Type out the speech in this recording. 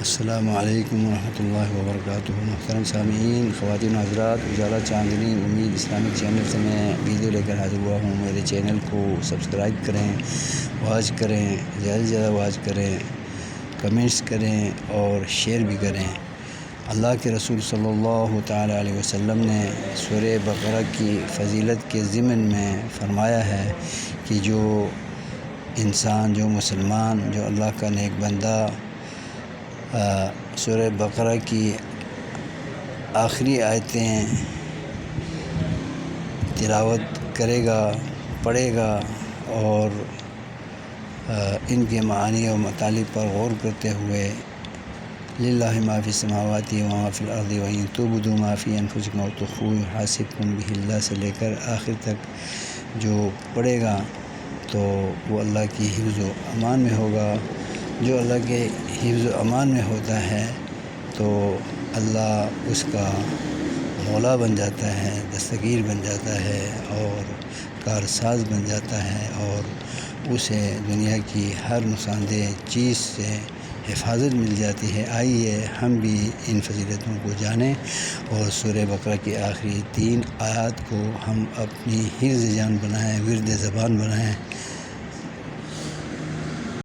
السلام علیکم ورحمۃ اللہ وبرکاتہ۔ محترم سامعین، خواتین و حضرات، اجالا چاندنی امید اسلامک چینل سے میں ویڈیو لے کر حاضر ہوا ہوں۔ میرے چینل کو سبسکرائب کریں، واچ کریں، زیادہ سے زیادہ واچ کریں، کمنٹس کریں اور شیئر بھی کریں۔ اللہ کے رسول صلی اللہ تعالیٰ علیہ وسلم نے سورہ بقرہ کی فضیلت کے ضمن میں فرمایا ہے کہ جو انسان، جو مسلمان، جو اللہ کا نیک بندہ سورہ بقرہ کی آخری آیتیں تلاوت کرے گا، پڑھے گا اور ان کے معانی و مطالب پر غور کرتے ہوئے للہ ما فی السماوات و ما فی الارض وان تبدوا ما فی انفسکم او تخفوہ یحاسبکم بہ اللہ سے لے کر آخر تک جو پڑھے گا تو وہ اللہ کی حفظ و امان میں ہوگا۔ جو اللہ کے حفظ و امان میں ہوتا ہے تو اللہ اس کا مولا بن جاتا ہے، دستگیر بن جاتا ہے اور کارساز بن جاتا ہے اور اسے دنیا کی ہر نقصان دہ چیز سے حفاظت مل جاتی ہے۔ آئیے ہم بھی ان فضیلتوں کو جانیں اور سورہ بقرہ کی آخری 3 آیات کو ہم اپنی حفظ جان بنائیں، ورد زبان بنائیں۔